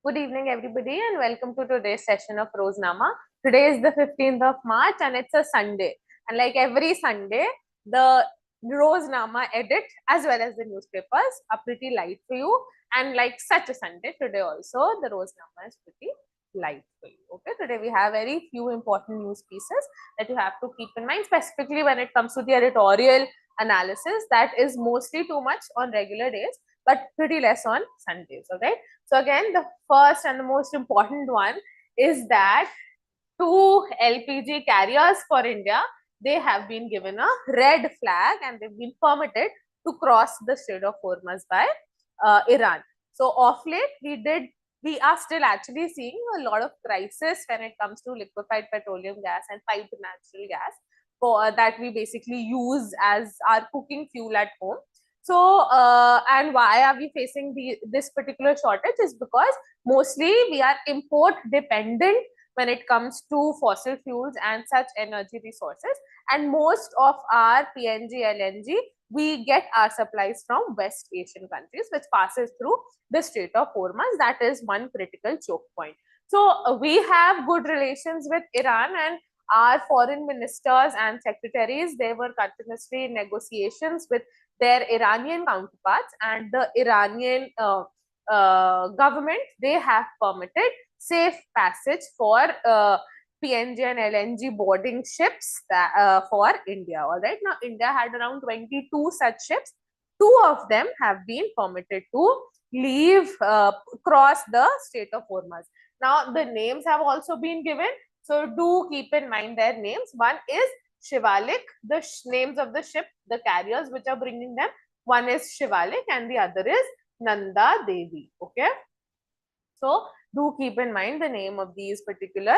Good evening, everybody, and welcome to today's session of Roznama. Today is the 15th of March, and it's a Sunday. And like every Sunday, the Roznama edit as well as the newspapers are pretty light for you. And like such a Sunday, today also the Roznama is pretty light for you. Okay, today we have very few important news pieces that you have to keep in mind, specifically when it comes to the editorial analysis. That is mostly too much on regular days, but pretty less on Sundays. Okay. So again, the first and the most important one is that two LPG carriers for India, they have been given a red flag and they've been permitted to cross the Strait of Hormuz by Iran. So of late, we are still actually seeing a lot of crisis when it comes to liquefied petroleum gas and piped natural gas for that we basically use as our cooking fuel at home. So, and why are we facing this particular shortage is because mostly we are import dependent when it comes to fossil fuels and such energy resources. And most of our PNG, LNG, we get our supplies from West Asian countries, which passes through the Strait of Hormuz. That is one critical choke point. So we have good relations with Iran, and our foreign ministers and secretaries, they were continuously in negotiations with their Iranian counterparts, and the Iranian government, they have permitted safe passage for PNG and LNG boarding ships that, for India. All right. Now, India had around 22 such ships. 2 of them have been permitted to leave, cross the Strait of Hormuz. Now, the names have also been given. So, do keep in mind their names. One is Shivalik, the names of the ship, the carriers which are bringing them. One is Shivalik and the other is Nanda Devi. Okay. So, do keep in mind the name of these particular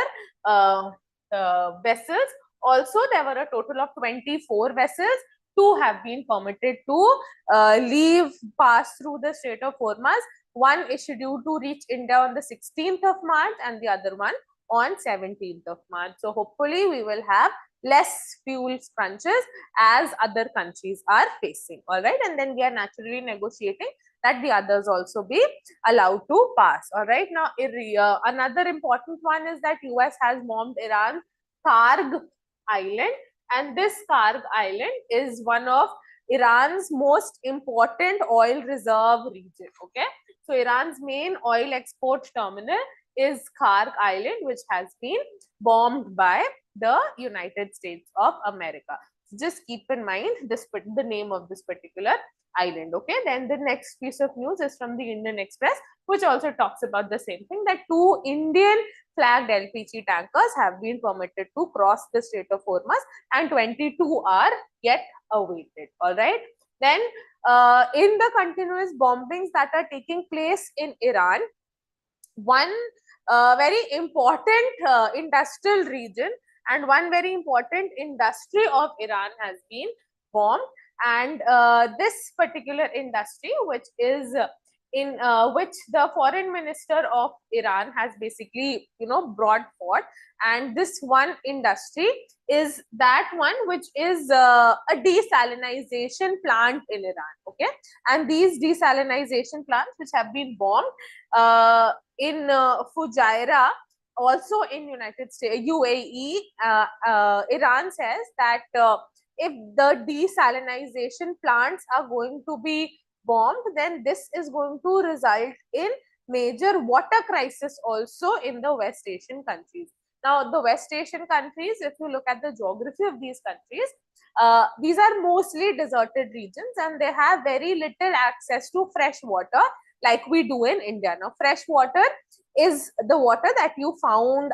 vessels. Also, there were a total of 24 vessels. 2 have been permitted to pass through the Strait of Hormuz. One is scheduled to reach India on the 16th of March and the other one on 17th of March. So, hopefully, we will have less fuel crunches as other countries are facing. All right. And then we are naturally negotiating that the others also be allowed to pass. All right. Now, another important one is that US has bombed Iran's Karg Island, and this Karg Island is one of Iran's most important oil reserve region. Okay. So, Iran's main oil export terminal is Karg Island, which has been bombed by the United States of America. So just keep in mind the name of this particular island. Okay. Then the next piece of news is from the Indian Express, which also talks about the same thing, that 2 Indian flagged LPG tankers have been permitted to cross the Strait of Hormuz and 22 are yet awaited. All right. Then in the continuous bombings that are taking place in Iran, one very important industrial region and one very important industry of Iran has been bombed. And this particular industry, which is in which the foreign minister of Iran has basically, brought forth. And this one industry is that one which is a desalinization plant in Iran. Okay. And these desalinization plants which have been bombed in Fujairah, also in United States, UAE, Iran says that if the desalinization plants are going to be bombed, then this is going to result in major water crisis also in the West Asian countries. Now, the West Asian countries, if you look at the geography of these countries, these are mostly deserted regions and they have very little access to fresh water like we do in India. Now, fresh water is the water that you find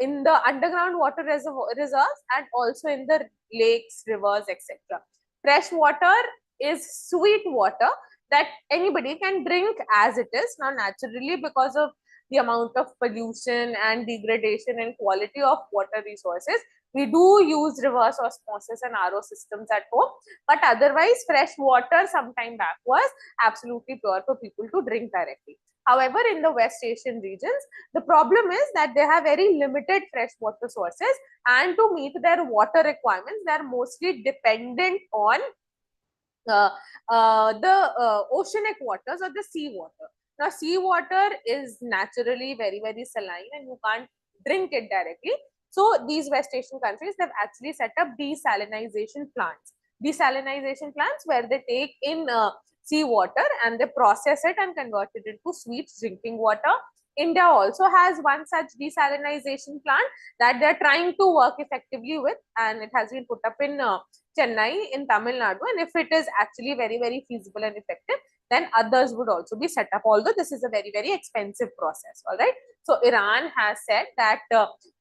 in the underground water reserves and also in the lakes, rivers, etc. Fresh water is sweet water that anybody can drink as it is. Now, naturally, because of the amount of pollution and degradation and quality of water resources, we do use reverse osmosis and RO systems at home, but otherwise fresh water sometime back was absolutely pure for people to drink directly. However, in the West Asian regions, the problem is that they have very limited fresh water sources, and to meet their water requirements, they are mostly dependent on the oceanic waters or the sea water. Now, seawater is naturally very, very saline and you can't drink it directly. So, these West Asian countries have actually set up desalinization plants. Desalinization plants where they take in seawater and they process it and convert it into sweet drinking water. India also has one such desalinization plant that they're trying to work effectively with, and it has been put up in Chennai in Tamil Nadu. And if it is actually very, very feasible and effective, then others would also be set up, although this is a very, very expensive process. All right. So Iran has said that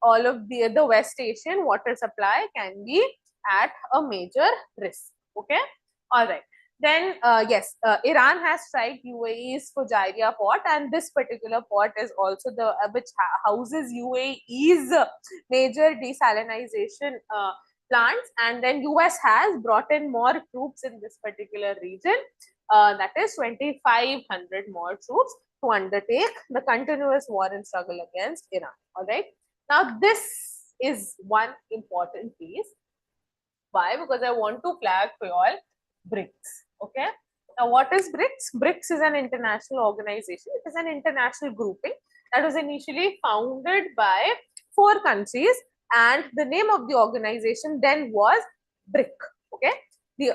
all of the West Asian water supply can be at a major risk. Okay. All right. Then yes, Iran has striked UAE's Fujairah port, and this particular port is also the which houses UAE's major desalinization plants. And then US has brought in more troops in this particular region, that is 2,500 more troops to undertake the continuous war and struggle against Iran. All right. Now this is one important piece. Why? Because I want to flag for you all BRICS. Okay. Now, what is BRICS? BRICS is an international organization. It is an international grouping that was initially founded by 4 countries, and the name of the organization then was BRIC. Okay. The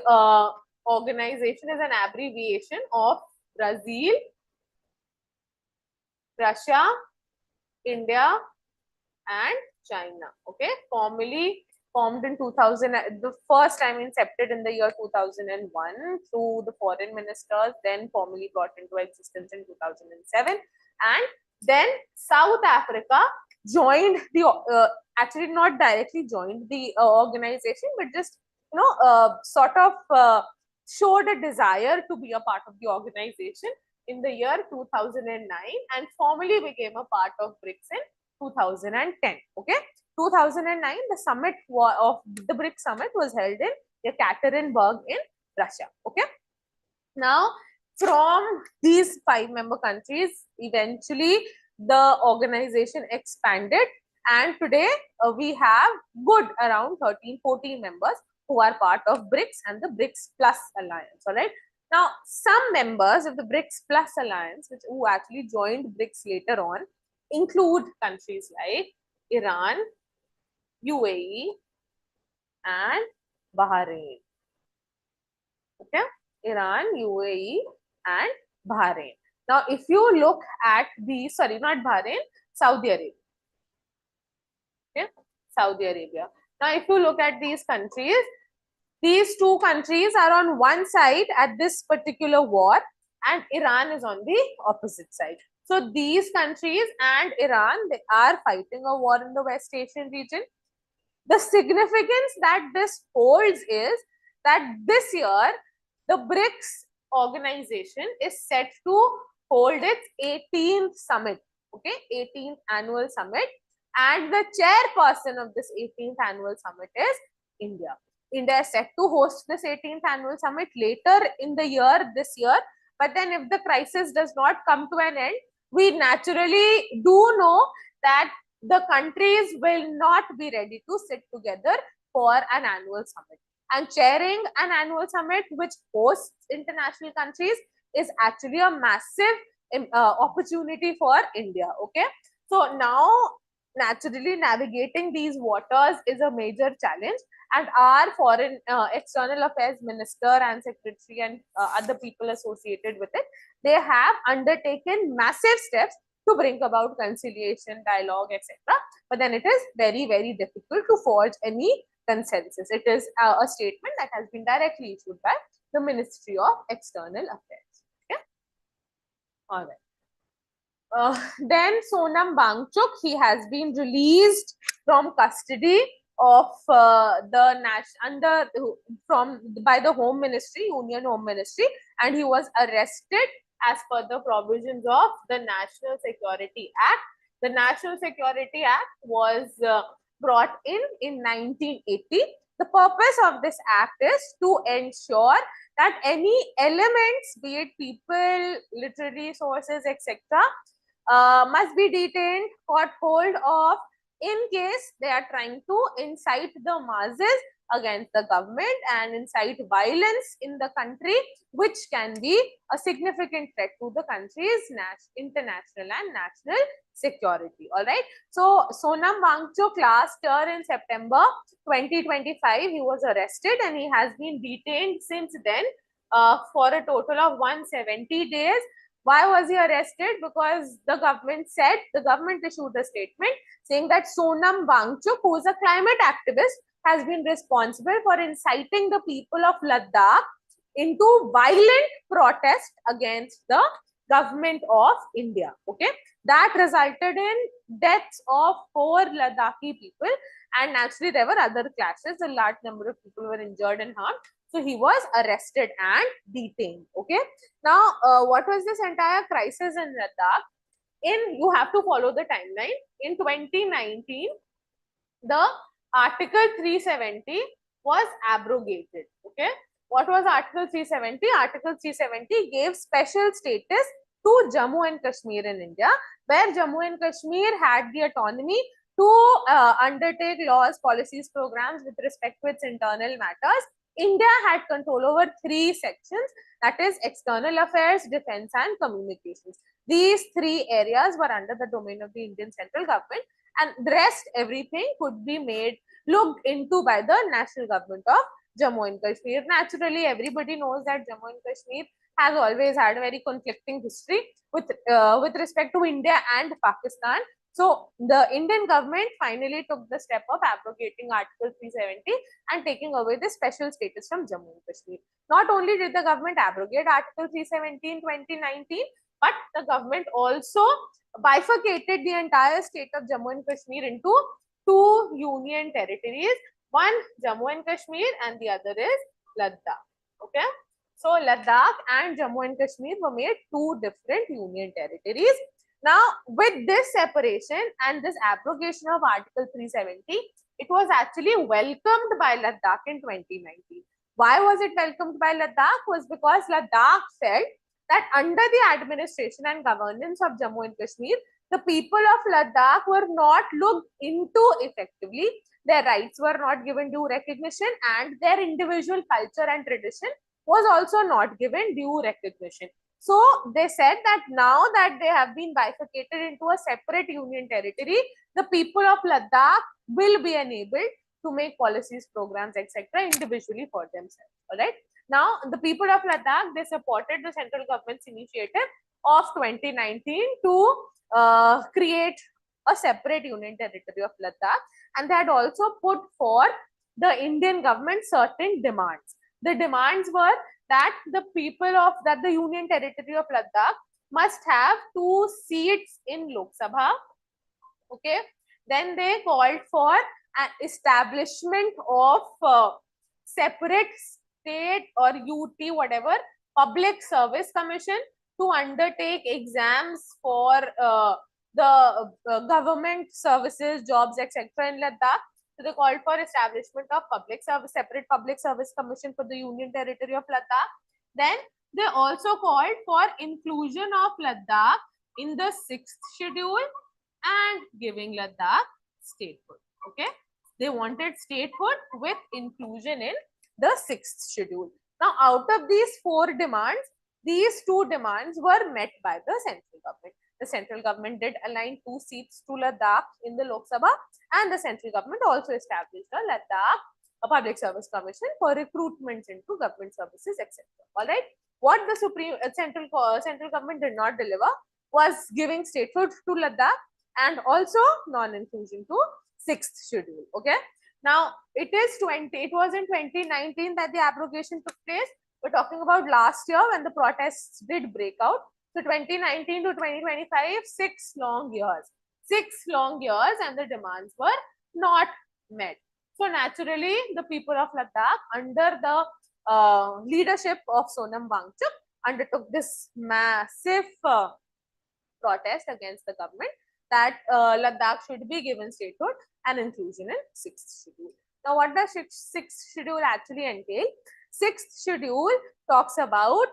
organization is an abbreviation of Brazil, Russia, India, and China. Okay. Formally formed in 2000, the first time incepted in the year 2001 through the foreign ministers, then formally brought into existence in 2007. And then South Africa joined the, actually not directly joined the organization, but just, sort of showed a desire to be a part of the organization in the year 2009 and formally became a part of BRICS in 2010. Okay. 2009, the summit of the BRICS summit was held in Yekaterinburg in Russia. Okay. Now, from these 5 member countries, eventually the organization expanded, and today we have good around 13-14 members who are part of BRICS and the BRICS Plus Alliance. All right. Now, some members of the BRICS Plus Alliance, who actually joined BRICS later on, include countries like Iran, UAE, and Bahrain. Okay, Iran, UAE, and Bahrain. Now, if you look at the, sorry, not Bahrain, Saudi Arabia. Okay, Saudi Arabia. Now, if you look at these countries, these 2 countries are on one side at this particular war, and Iran is on the opposite side. So, these countries and Iran, they are fighting a war in the West Asian region. The significance that this holds is that this year, the BRICS organization is set to hold its 18th summit, okay, 18th annual summit, and the chairperson of this 18th annual summit is India. India is set to host this 18th annual summit later in the year, this year, but then if the crisis does not come to an end, we naturally do know that the countries will not be ready to sit together for an annual summit. And chairing an annual summit which hosts international countries is actually a massive opportunity for India. Okay. So now, naturally, navigating these waters is a major challenge, and our foreign external affairs minister and secretary and other people associated with it, they have undertaken massive steps to bring about conciliation, dialogue, etc. But then it is very, very difficult to forge any consensus. It is a statement that has been directly issued by the Ministry of External Affairs. Okay. All right. Then Sonam Wangchuk, he has been released from custody of by the Home Ministry, Union Home Ministry, and he was arrested as per the provisions of the National Security Act. The National Security Act was brought in 1980. The purpose of this act is to ensure that any elements, be it people, literary sources, etc., must be detained, caught hold of, in case they are trying to incite the masses against the government and incite violence in the country, which can be a significant threat to the country's international and national security. All right. So Sonam Wangchuk last year in September 2025, he was arrested and he has been detained since then for a total of 170 days. Why was he arrested? Because the government issued a statement saying that Sonam Wangchuk, who is a climate activist, has been responsible for inciting the people of Ladakh into violent protest against the government of India. Okay, that resulted in deaths of 4 Ladakhi people, and actually there were other clashes. A large number of people were injured and harmed. So he was arrested and detained. Okay. Now, what was this entire crisis in Ladakh? You have to follow the timeline. In 2019, the Article 370 was abrogated. Okay. What was Article 370? Article 370 gave special status to Jammu and Kashmir in India, where Jammu and Kashmir had the autonomy to undertake laws, policies, programs with respect to its internal matters. India had control over 3 sections, that is external affairs, defense and communications. These 3 areas were under the domain of the Indian central government, and the rest, everything could be looked into by the national government of Jammu and Kashmir. Naturally, everybody knows that Jammu and Kashmir has always had a very conflicting history with respect to India and Pakistan. So the Indian government finally took the step of abrogating Article 370 and taking away the special status from Jammu and Kashmir. Not only did the government abrogate Article 370 in 2019, but the government also bifurcated the entire state of Jammu and Kashmir into 2 union territories. One Jammu and Kashmir and the other is Ladakh. Okay. So Ladakh and Jammu and Kashmir were made 2 different union territories. Now, with this separation and this abrogation of Article 370, it was actually welcomed by Ladakh in 2019. Why was it welcomed by Ladakh? Was because Ladakh felt that under the administration and governance of Jammu and Kashmir, the people of Ladakh were not looked into effectively. Their rights were not given due recognition, and their individual culture and tradition was also not given due recognition. So they said that now that they have been bifurcated into a separate union territory, the people of Ladakh will be enabled to make policies, programs, etc. individually for themselves. All right. Now, the people of Ladakh, they supported the central government's initiative of 2019 to create a separate union territory of Ladakh, and they had also put forth the Indian government certain demands. The demands were that the union territory of Ladakh must have 2 seats in Lok Sabha. Okay. Then they called for an establishment of separate state or UT, whatever, public service commission to undertake exams for the government services, jobs, etc. in Ladakh. So they called for establishment of separate public service commission for the union territory of Ladakh. Then they also called for inclusion of Ladakh in the 6th schedule and giving Ladakh statehood. Okay, they wanted statehood with inclusion in the 6th schedule. Now, out of these 4 demands, these 2 demands were met by the central government. The central government did align 2 seats to Ladakh in the Lok Sabha, and the central government also established a public service commission for recruitments into government services, etc. All right. What the central government did not deliver was giving statehood to Ladakh and also non-inclusion to 6th schedule. Okay. Now, it was in 2019 that the abrogation took place. We're talking about last year when the protests did break out. So 2019 to 2025, 6 long years. 6 long years, and the demands were not met. So naturally, the people of Ladakh, under the leadership of Sonam Wangchuk, undertook this massive protest against the government that Ladakh should be given statehood and inclusion in 6th schedule. Now, what does 6th schedule actually entail? 6th schedule talks about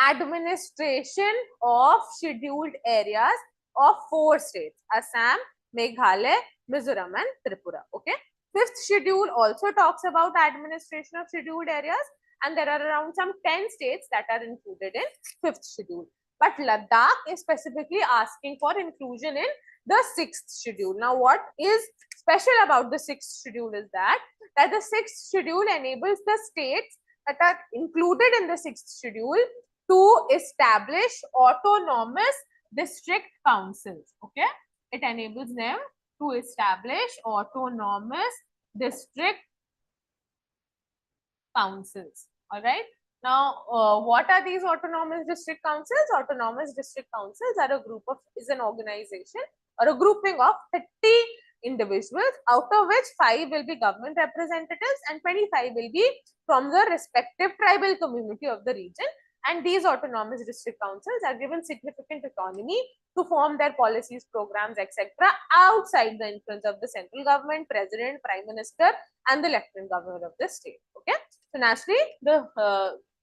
administration of scheduled areas of 4 states: Assam, Meghalaya, Mizoram and Tripura. Okay. Fifth schedule also talks about administration of scheduled areas, and there are around some 10 states that are included in fifth schedule. But Ladakh is specifically asking for inclusion in the sixth schedule. Now, what is special about the sixth schedule is that the sixth schedule enables the states that are included in the sixth schedule to establish autonomous district councils. Okay, it enables them to establish autonomous district councils. All right. Now, what are these autonomous district councils? Autonomous district councils are a group of, is an organization or a grouping of 30 individuals, out of which 5 will be government representatives and 25 will be from the respective tribal community of the region. And these autonomous district councils are given significant autonomy to form their policies, programs, etc. outside the influence of the central government, president, prime minister, and the lieutenant governor of the state. Okay. So naturally, the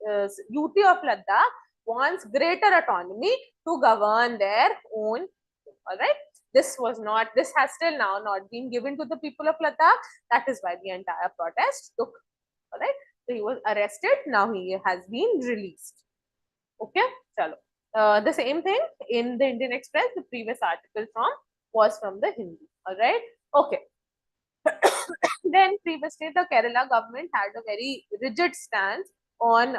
UT of Ladakh wants greater autonomy to govern their own. All right. This has still now not been given to the people of Ladakh. That is why the entire protest took. All right. So he was arrested. Now he has been released. Okay. Chalo. The same thing in the Indian Express. The previous article was from the Hindi. All right. Okay. Then previously the Kerala government had a very rigid stance on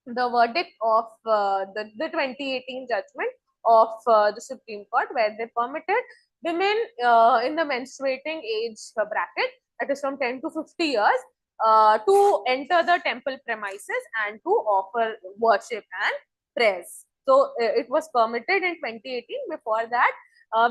the verdict of the 2018 judgment of the Supreme Court, where they permitted women in the menstruating age bracket, that is from 10 to 50 years, to enter the temple premises and to offer worship and prayers. So it was permitted in 2018. Before that,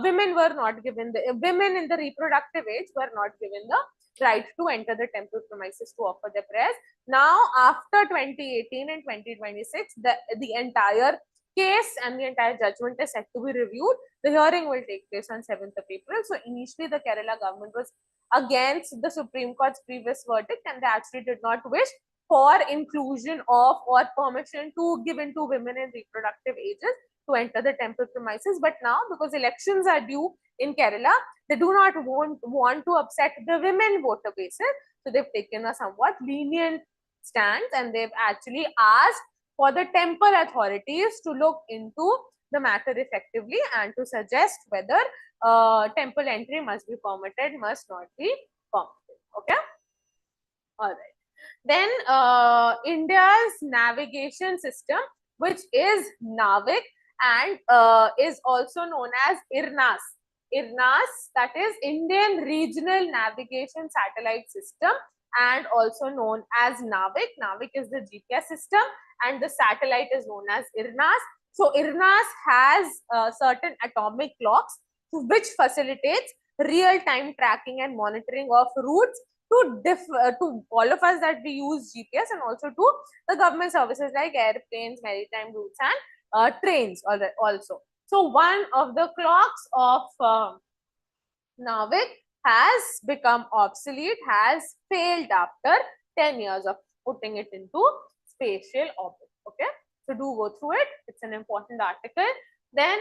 women were not given women in the reproductive age were not given the right to enter the temple premises to offer their prayers. Now, after 2018 and 2026, the entire case and the entire judgment is set to be reviewed. The hearing will take place on 7th of April. So initially, the Kerala government was against the Supreme Court's previous verdict, and they actually did not wish for inclusion of or permission to given to women in reproductive ages to enter the temple premises. But now, because elections are due in Kerala, they do not want to upset the women voter bases. So they've taken a somewhat lenient stance, and they've actually asked for the temple authorities to look into the matter effectively and to suggest whether temple entry must be permitted, must not be permitted. Okay. All right. Then India's navigation system, which is NAVIC and is also known as IRNAS. IRNAS, that is Indian Regional Navigation Satellite System, and also known as NAVIC. NAVIC is the GPS system and the satellite is known as IRNAS. So IRNAS has certain atomic clocks which facilitates real-time tracking and monitoring of routes to all of us that we use GPS, and also to the government services like airplanes, maritime routes, and trains also. So one of the clocks of NAVIC has become obsolete, has failed after 10 years of putting it into spatial orbit. Okay, so do go through it. It's an important article. Then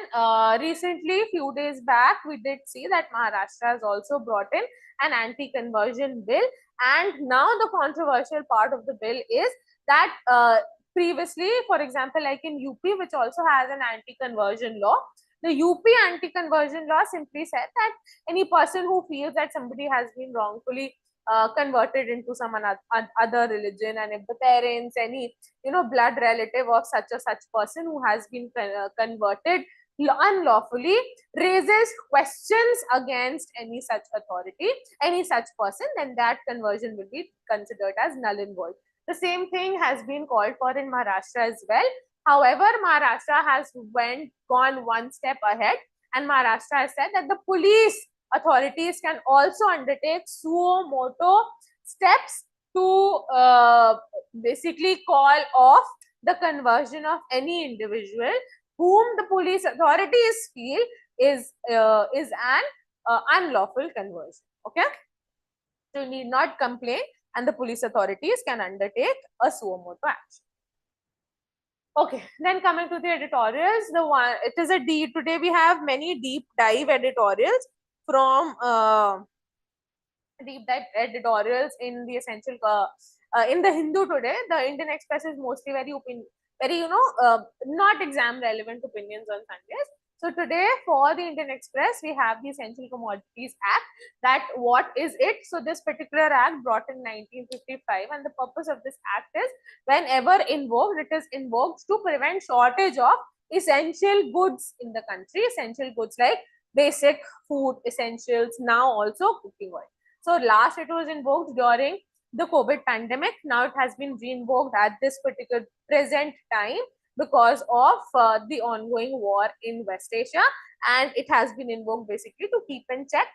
recently, few days back, we did see that Maharashtra has also brought in an anti-conversion bill. And now the controversial part of the bill is that previously, for example, like in UP, which also has an anti-conversion law, the UP anti-conversion law simply said that any person who feels that somebody has been wrongfully converted into some other religion, and if the parents, any blood relative of such person who has been converted unlawfully, raises questions against any such authority, any such person, then that conversion will be considered as null and void. The same thing has been called for in Maharashtra as well. However, Maharashtra has gone one step ahead, and Maharashtra has said that the police authorities can also undertake suo moto steps to basically call off the conversion of any individual whom the police authorities feel is an unlawful conversion. Okay, so you need not complain, and the police authorities can undertake a suo moto action. Okay, then coming to the editorials, today we have many deep dive editorials from deep dive editorials in the essential in the Hindu today. The Indian Express is mostly very not exam relevant opinions on Sundays. So today for the Indian Express, we have the Essential Commodities Act. That what is it? So this particular act brought in 1955, and the purpose of this act is, whenever invoked, it is invoked to prevent shortage of essential goods in the country. Essential goods like basic food essentials, now also cooking oil. So last it was invoked during the COVID pandemic. Now it has been re-invoked at this particular present time because of the ongoing war in West Asia, and it has been invoked basically to keep in check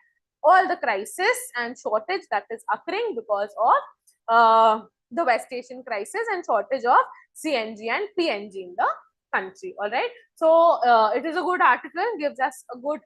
all the crisis and shortage that is occurring because of the West Asian crisis and shortage of CNG and PNG in the country. All right. So it is a good article, gives us a good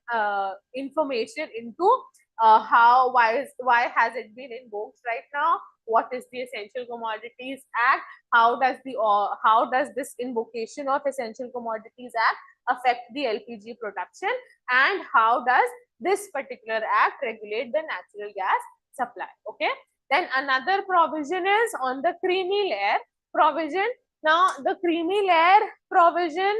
information into why has it been invoked right now, what is the Essential Commodities Act, how does this invocation of Essential Commodities Act affect the LPG production, and how does this particular act regulate the natural gas supply. Okay. Then another provision is on the creamy layer provision. Now, the creamy layer provision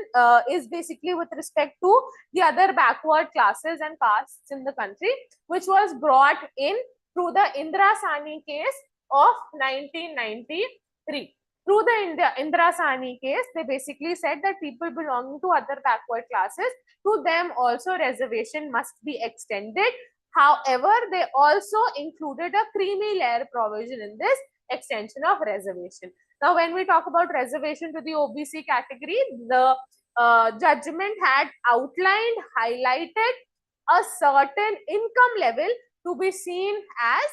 is basically with respect to the other backward classes and castes in the country, which was brought in through the Indira Sani case of 1993. Through the Indira Sani case, they basically said that people belonging to other backward classes, to them also reservation must be extended. However, they also included a creamy layer provision in this extension of reservation. Now, when we talk about reservation to the OBC category, the judgment had outlined, highlighted a certain income level to be seen as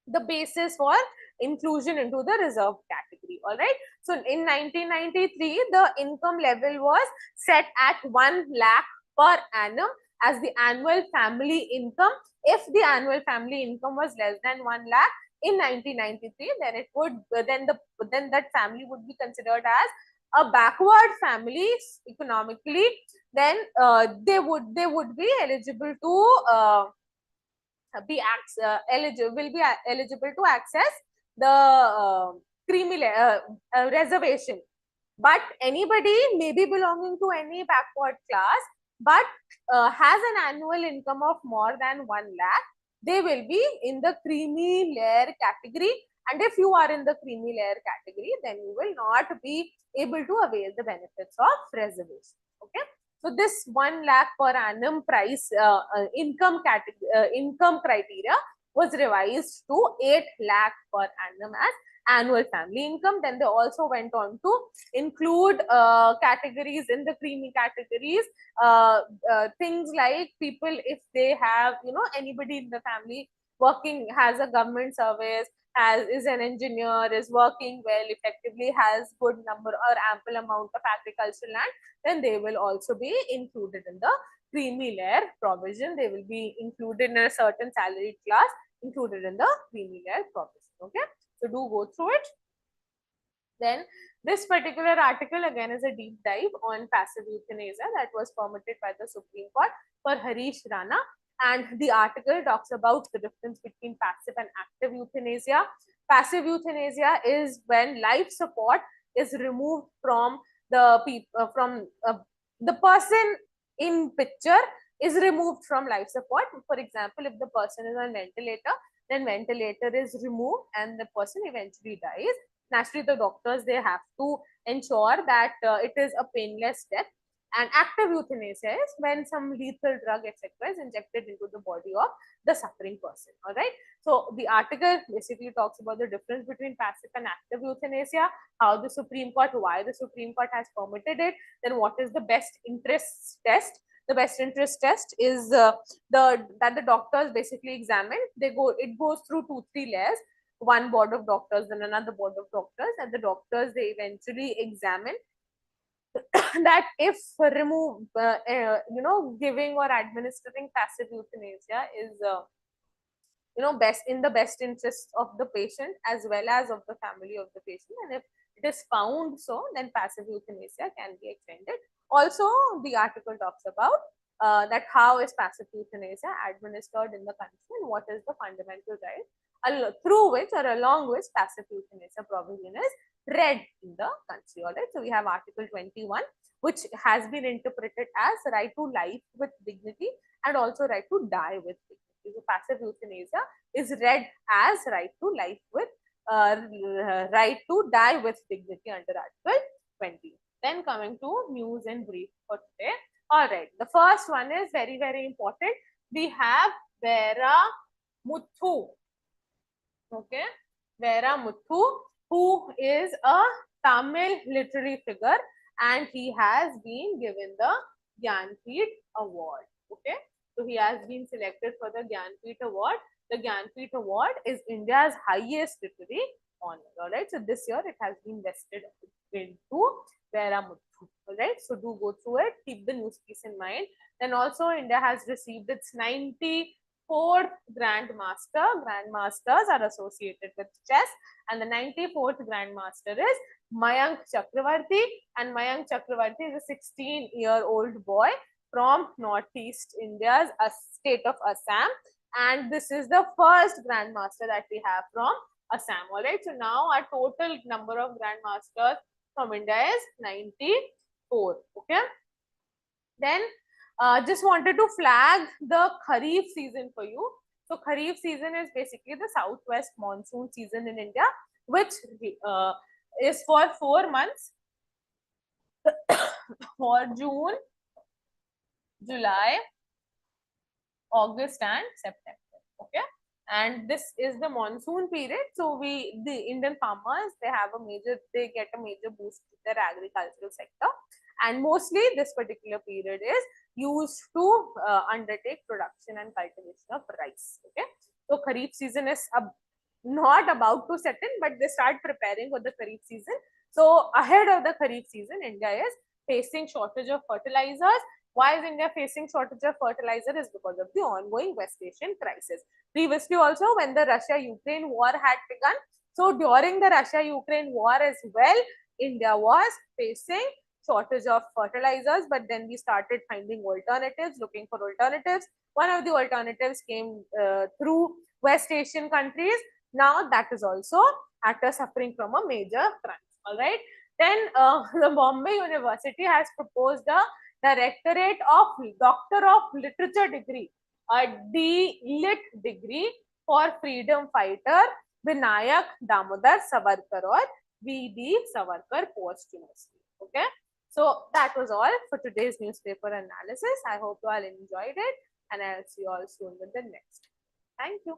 the basis for inclusion into the reserved category. All right. So in 1993, the income level was set at 1 lakh per annum as the annual family income. If the annual family income was less than 1 lakh in 1993, then it would then that family would be considered as a backward family economically. Then they would be eligible to eligible to access the creamy reservation. But anybody may be belonging to any backward class, but has an annual income of more than 1 lakh, they will be in the creamy layer category. And if you are in the creamy layer category, then you will not be able to avail the benefits of reservation. Okay. So this 1 lakh per annum price income criteria was revised to 8 lakh per annum as annual family income. Then they also went on to include categories in the creamy categories, things like people, if they have, anybody in the family working, has a government service, is an engineer, is working well, effectively has good number or ample amount of agricultural land, then they will also be included in the creamy layer provision. They will be included in a certain salaried class, included in the creamy layer provision. Okay. So do go through it. Then this particular article again is a deep dive on passive euthanasia that was permitted by the Supreme Court for Harish Rana. And the article talks about the difference between passive and active euthanasia. Passive euthanasia is when life support is removed from the the person in picture is removed from life support. For example, if the person is on ventilator, then ventilator is removed and the person eventually dies. Naturally, the doctors, they have to ensure that it is a painless death. And active euthanasia is when some lethal drug, etc., is injected into the body of the suffering person. All right. So the article basically talks about the difference between passive and active euthanasia, how the Supreme Court, why the Supreme Court has permitted it, then what is the best interest test. The best interest test is that the doctors basically examine. It goes through 2-3 layers. One board of doctors, then another board of doctors, and the doctors, they eventually examine that if giving or administering passive euthanasia is best in the best interest of the patient as well as of the family of the patient, and if it is found so, then passive euthanasia can be extended. Also, the article talks about that how is passive euthanasia administered in the country and what is the fundamental right through which or along which passive euthanasia provision is read in the country. All right. So we have Article 21, which has been interpreted as right to life with dignity and also right to die with dignity. So passive euthanasia is read as right to life with right to die with dignity under Article 20. Then coming to news in brief for today. All right, the first one is very, very important. We have Vera Muthu. Okay, Vera Muthu, who is a Tamil literary figure, and he has been given the Gyanpith Award. Okay, so he has been selected for the Gyanpith Award. The Gyanpith Award is India's highest literary honor. All right, so this year it has been vested into Vera Muthu. All right, so do go through it. Keep the news piece in mind. Then also India has received its 94th Grandmaster. Grandmasters are associated with chess, and the 94th Grandmaster is Mayank Chakravarti, and Mayank Chakravarti is a 16-year-old boy from Northeast India's state of Assam, and this is the first Grandmaster that we have from Assam. All right, so now our total number of Grandmasters from India is 94. Okay, then just wanted to flag the Kharif season for you. So Kharif season is basically the southwest monsoon season in India, which is for 4 months for June, July, August and September. Okay, and this is the monsoon period. So the Indian farmers, they get a major boost to their agricultural sector, and mostly this particular period is used to undertake production and cultivation of rice. Okay, so Kharif season is not about to set in, but they start preparing for the Kharif season. So ahead of the Kharif season, India is facing shortage of fertilizers. Why is India facing shortage of fertilizer? Is because of the ongoing West Asian crisis. Previously also, when the Russia-Ukraine war had begun, so during the Russia-Ukraine war as well, India was facing shortage of fertilizers, but then we started finding alternatives, looking for alternatives. One of the alternatives came through West Asian countries. Now that is also after suffering from a major crunch. All right. Then the Bombay University has proposed a Directorate of Doctor of Literature degree, a D.Lit degree for freedom fighter Vinayak Damodar Savarkar or V.D. Savarkar posthumously. Okay. So that was all for today's newspaper analysis. I hope you all enjoyed it, and I'll see you all soon with the next. Thank you.